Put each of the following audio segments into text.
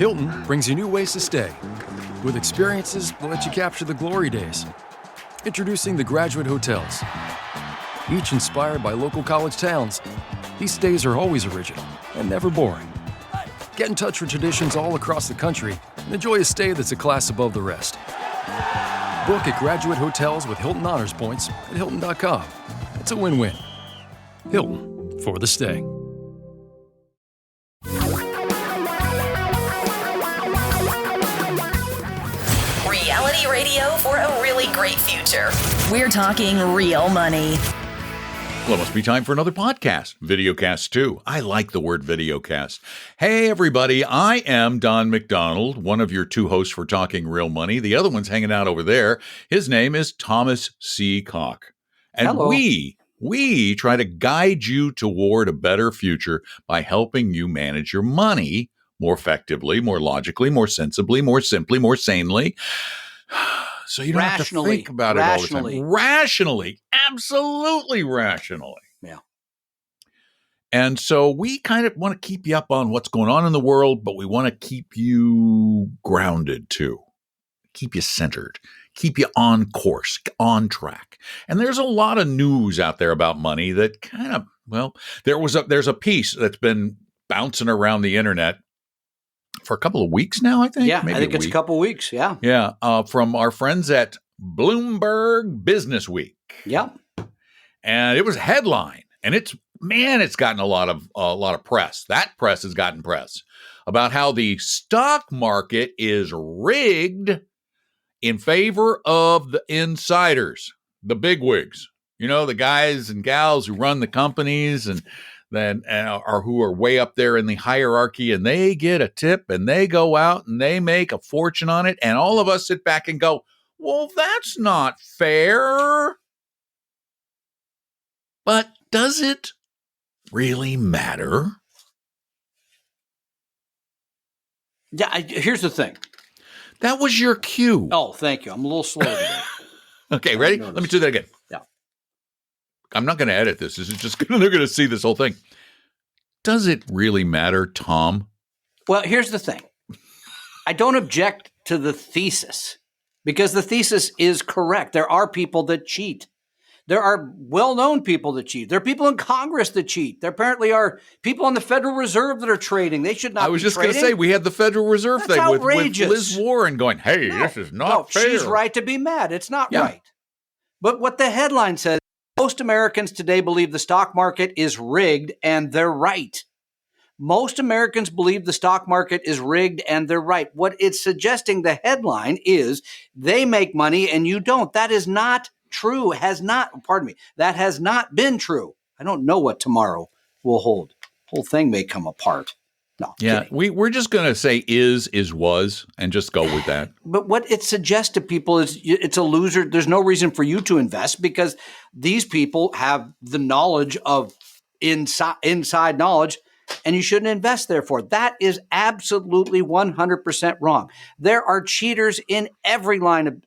Hilton brings you new ways to stay, with experiences that let you capture the glory days. Introducing the Graduate Hotels. Each inspired by local college towns, these stays are always original and never boring. Get in touch with traditions all across the country and enjoy a stay that's a class above the rest. Book at Graduate Hotels with Hilton Honors Points at Hilton.com. It's a win-win. Hilton, for the stay. Reality radio for a really great future. We're talking real money. Well, it must be time for another podcast, Videocast 2. I like the word videocast. Hey, everybody, I am Don McDonald, one of your two hosts for Talking Real Money. The other one's hanging out over there. His name is Thomas C. Cock. And Hello. we try to guide you toward a better future by helping you manage your money more effectively, more logically, more sensibly, more simply, more sanely. So you don't have to think about it all the time. Rationally. Absolutely rationally. Yeah. And so we kind of want to keep you up on what's going on in the world, but we want to keep you grounded too. Keep you centered. Keep you on course, on track. And there's a lot of news out there about money that kind of, well, there's a piece that's been bouncing around the internet for a couple of weeks now, I think. Yeah, Maybe I think it's a couple of weeks. Yeah. Yeah, from our friends at Bloomberg Business Week. Yeah. And it was a headline, and it's gotten a lot of press. That press has gotten press about how the stock market is rigged in favor of the insiders, the bigwigs. You know, the guys and gals who run the companies and then are who are way up there in the hierarchy, and they get a tip and they go out and they make a fortune on it. And all of us sit back and go, well, that's not fair. But does it really matter? Yeah. Here's the thing. That was your cue. Oh, thank you. I'm a little slow today. Okay, ready? Let me do that again. Yeah. I'm not going to edit this. This is just they're going to see this whole thing. Does it really matter, Tom? Well, here's the thing. I don't object to the thesis because the thesis is correct. There are people that cheat. There are well-known people that cheat. There are people in Congress that cheat. There apparently are people on the Federal Reserve that are trading. They should not be trading. I was just going to say, we had the Federal Reserve That's thing with outrageous. Liz Warren going, hey, this is not fair. She's right to be mad. It's not right. But what the headline says, most Americans today believe the stock market is rigged, and they're right. Most Americans believe the stock market is rigged, and they're right. What it's suggesting, the headline, is they make money and you don't. That is not true. That has not been true. I don't know what tomorrow will hold. Whole thing may come apart. No. Yeah, we're just going to say is, was, and just go with that. But what it suggests to people is it's a loser. There's no reason for you to invest because these people have the knowledge of inside knowledge, and you shouldn't invest therefore. That is absolutely 100% wrong. There are cheaters in every line of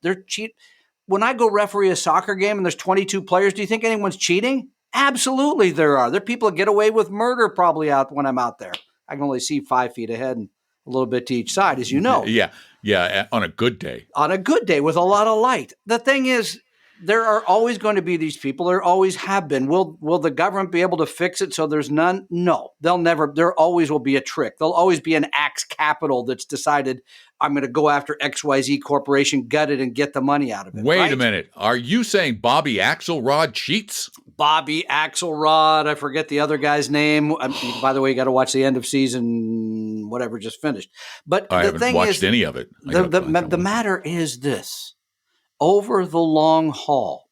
When I go referee a soccer game and there's 22 players, do you think anyone's cheating? Absolutely there are. There are people that get away with murder probably out when I'm out there. I can only see 5 feet ahead and a little bit to each side, as you know. Yeah, on a good day. On a good day with a lot of light. The thing is, there are always going to be these people. There always have been. Will the government be able to fix it so there's none? No. They'll never. There always will be a trick. There'll always be an axe capital that's decided, I'm going to go after XYZ Corporation, gut it, and get the money out of it. Wait a minute. Are you saying Bobby Axelrod cheats? Bobby Axelrod. I forget the other guy's name. By the way, you got to watch the end of season, whatever just finished. But I the haven't thing watched is, any of it. The matter is this. Over the long haul,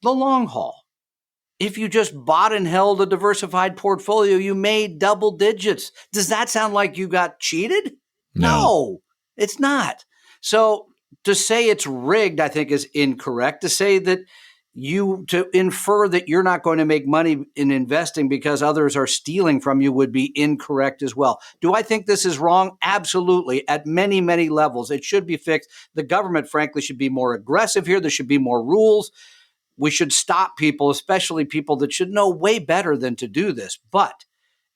if you just bought and held a diversified portfolio, you made double digits. Does that sound like you got cheated? No, it's not. So to say it's rigged, I think, is incorrect. To infer that you're not going to make money in investing because others are stealing from you would be incorrect as well. Do I think this is wrong? Absolutely. At many, many levels. It should be fixed. The government, frankly, should be more aggressive here. There should be more rules. We should stop people, especially people that should know way better than to do this. But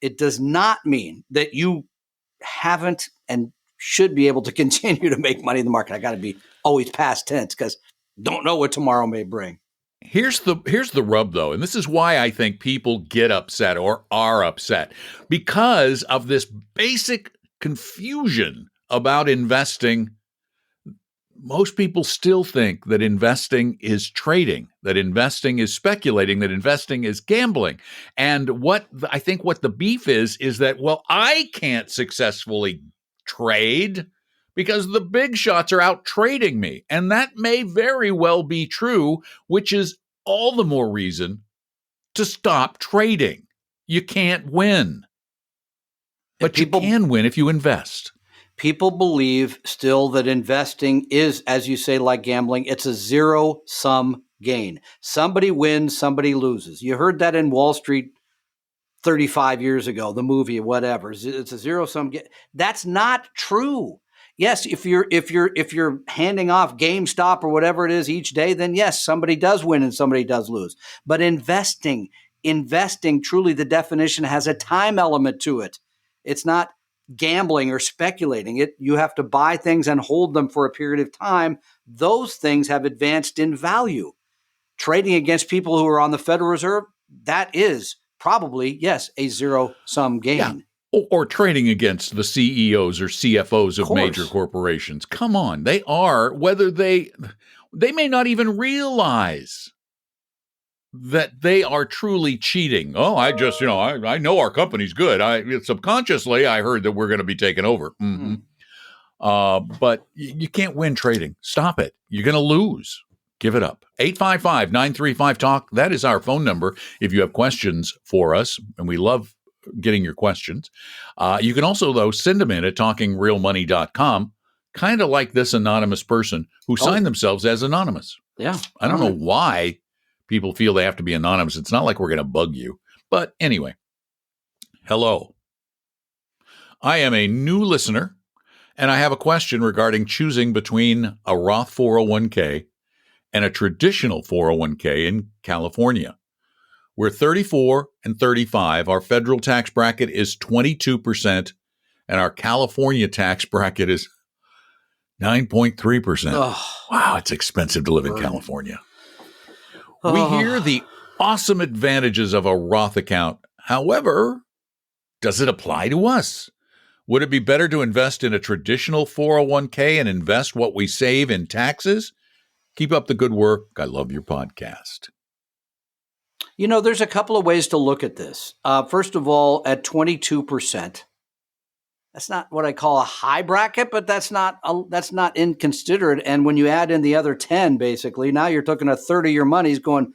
it does not mean that you haven't and should be able to continue to make money in the market. I got to be always past tense because don't know what tomorrow may bring. Here's the rub, though, and this is why I think people get upset or are upset, because of this basic confusion about investing. Most people still think that investing is trading, that investing is speculating, that investing is gambling. And what the beef is that, well, I can't successfully trade because the big shots are out trading me. And that may very well be true, which is all the more reason to stop trading. You can't win. But you can win if you invest. People believe still that investing is, as you say, like gambling. It's a zero-sum gain. Somebody wins, somebody loses. You heard that in Wall Street 35 years ago, the movie, whatever. It's a zero-sum gain. That's not true. Yes, if you're handing off GameStop or whatever it is each day, then yes, somebody does win and somebody does lose. But investing truly, the definition has a time element to it. It's not gambling or speculating. You have to buy things and hold them for a period of time. Those things have advanced in value. Trading against people who are on the Federal Reserve, that is probably, yes, a zero-sum gain. Yeah. Or trading against the CEOs or CFOs of major corporations. Come on. They are, whether they may not even realize that they are truly cheating. Oh, I just, I know our company's good. Subconsciously, I heard that we're going to be taken over. Mm-hmm. But you can't win trading. Stop it. You're going to lose. Give it up. 855-935-TALK. That is our phone number if you have questions for us, and we love getting your questions. You can also, though, send them in at talkingrealmoney.com, kind of like this anonymous person who signed themselves as anonymous. Yeah. I don't know why people feel they have to be anonymous. It's not like we're going to bug you. But anyway, hello. I am a new listener, and I have a question regarding choosing between a Roth 401k and a traditional 401k in California. We're 34 and 35. Our federal tax bracket is 22%, and our California tax bracket is 9.3%. Wow, it's expensive to live in California. We hear the awesome advantages of a Roth account. However, does it apply to us? Would it be better to invest in a traditional 401k and invest what we save in taxes? Keep up the good work. I love your podcast. There's a couple of ways to look at this. First of all, at 22%, that's not what I call a high bracket, but that's not inconsiderate. And when you add in the other 10, basically, now you're talking a third of your money's going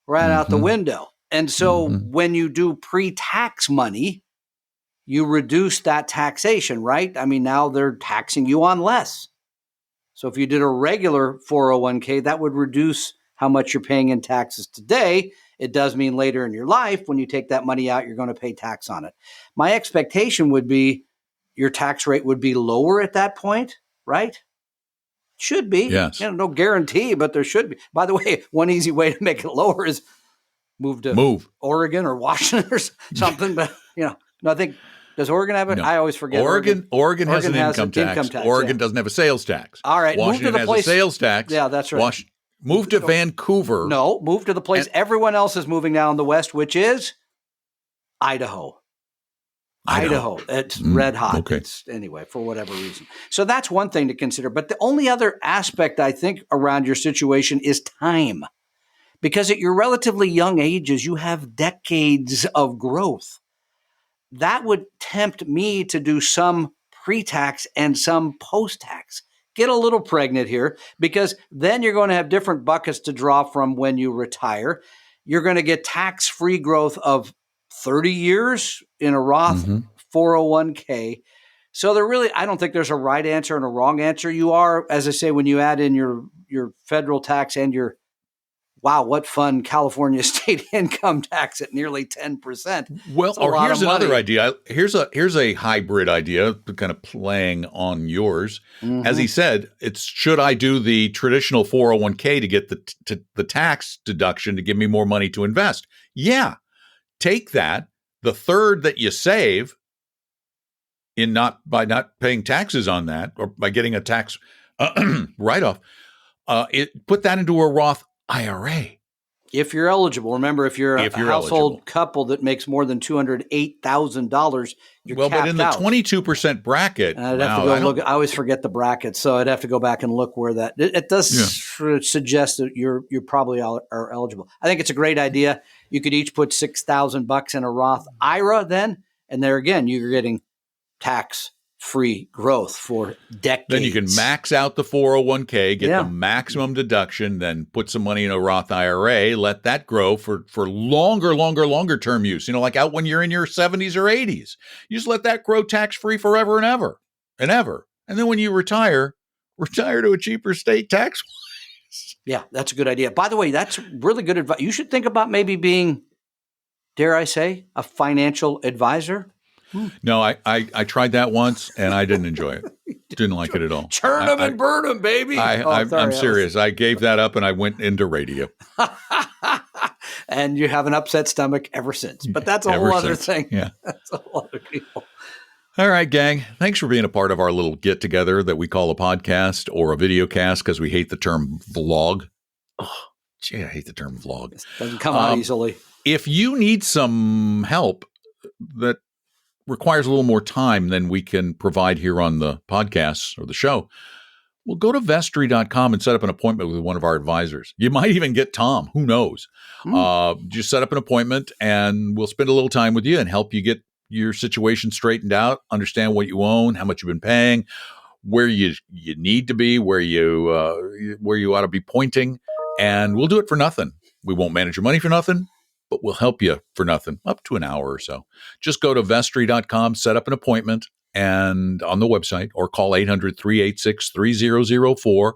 right out the window. And so when you do pre-tax money, you reduce that taxation, right? I mean, now they're taxing you on less. So if you did a regular 401k, that would reduce how much you're paying in taxes today. It does mean later in your life, when you take that money out, you're going to pay tax on it. My expectation would be your tax rate would be lower at that point, right? Should be. Yes. No guarantee, but there should be. By the way, one easy way to make it lower is move Oregon or Washington or something. But, no, I think, does Oregon have it? No. I always forget. Oregon has an income tax. Oregon doesn't have a sales tax. All right. Washington has a sales tax. Yeah, that's right. Move to Vancouver. No, move to the place everyone else is moving now in the West, which is Idaho. It's red hot. Okay. Anyway, for whatever reason. So that's one thing to consider. But the only other aspect I think around your situation is time. Because at your relatively young ages, you have decades of growth. That would tempt me to do some pre-tax and some post-tax. Get a little pregnant here, because then you're going to have different buckets to draw from when you retire. You're going to get tax-free growth of 30 years in a Roth 401k. So I don't think there's a right answer and a wrong answer. You are, as I say, when you add in your federal tax and your, wow, what fun, California state income tax at nearly 10%. Well, or here's another idea. Here's a hybrid idea, kind of playing on yours. As he said, it's, should I do the traditional 401k to get the tax deduction to give me more money to invest? Yeah, take that. The third that you save by not paying taxes on that, or by getting a tax write-off, put that into a Roth IRA. If you're eligible. Remember, if you're a household eligible. couple that makes more than $208,000, you're capped but in the out. 22% bracket, And I'd have to go look. I always forget the bracket, so I'd have to go back and look where that. It does suggest that you're probably are eligible. I think it's a great idea. You could each put $6,000 in a Roth IRA, then, and there again, you're getting tax-free growth for decades. Then you can max out the 401k, get the maximum deduction, then put some money in a Roth IRA, let that grow for longer term use. Like out when you're in your 70s or 80s. You just let that grow tax-free forever and ever. And then when you retire to a cheaper state tax. Yeah, that's a good idea. By the way, that's really good advice. You should think about maybe being, dare I say, a financial advisor. No, I tried that once and I didn't enjoy it. Didn't like it at all. Churn them and burn them, baby. I'm serious. I gave that up and I went into radio. And you have an upset stomach ever since. But that's a whole other thing. Yeah. That's a whole other deal. All right, gang. Thanks for being a part of our little get together that we call a podcast or a video cast because we hate the term vlog. Oh, gee, I hate the term vlog. It doesn't come out easily. If you need some help that requires a little more time than we can provide here on the podcast or the show, well, go to Vestry.com and set up an appointment with one of our advisors. You might even get Tom. Who knows? Just set up an appointment and we'll spend a little time with you and help you get your situation straightened out, understand what you own, how much you've been paying, where you need to be, where you ought to be pointing, and we'll do it for nothing. We won't manage your money for nothing, but we'll help you for nothing, up to an hour or so. Just go to Vestry.com, set up an appointment, and on the website, or call 800-386-3004.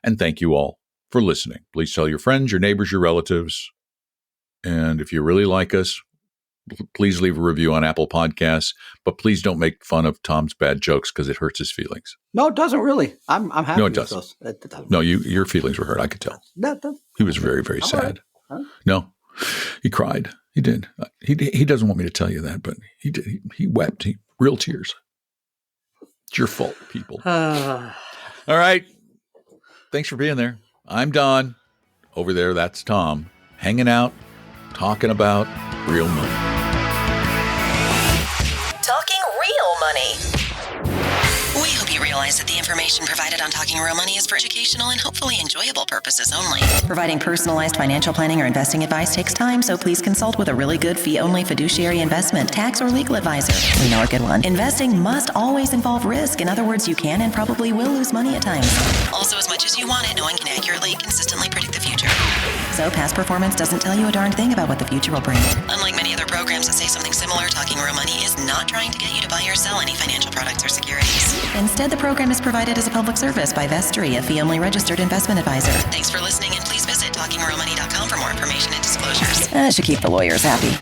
And thank you all for listening. Please tell your friends, your neighbors, your relatives. And if you really like us, please leave a review on Apple Podcasts, but please don't make fun of Tom's bad jokes because it hurts his feelings. No, it doesn't really. I'm happy. No, it doesn't. It doesn't. No, your feelings were hurt. I could tell. He was very, very sad. Huh? No, he cried. He did. He doesn't want me to tell you that, but he did. He wept. Real tears. It's your fault, people. All right. Thanks for being there. I'm Don. Over there, that's Tom. Hanging out, talking about real money. Talking Real Money. We hope you realize that the information provided on Talking Real Money is for educational and hopefully enjoyable purposes only. Providing personalized financial planning or investing advice takes time, so please consult with a really good fee-only fiduciary investment, tax, or legal advisor. We know a good one. Investing must always involve risk. In other words, you can and probably will lose money at times. Also, as much as you want it, no one can accurately and consistently predict the future. So past performance doesn't tell you a darn thing about what the future will bring. Unlike many other programs that say something similar, Talking Real Money is not trying to get you to buy or sell any financial products or securities. Instead, the program is provided as a public service by Vestry, a fee-only registered investment advisor. Thanks for listening, and please visit TalkingRealMoney.com for more information and disclosures. That should keep the lawyers happy.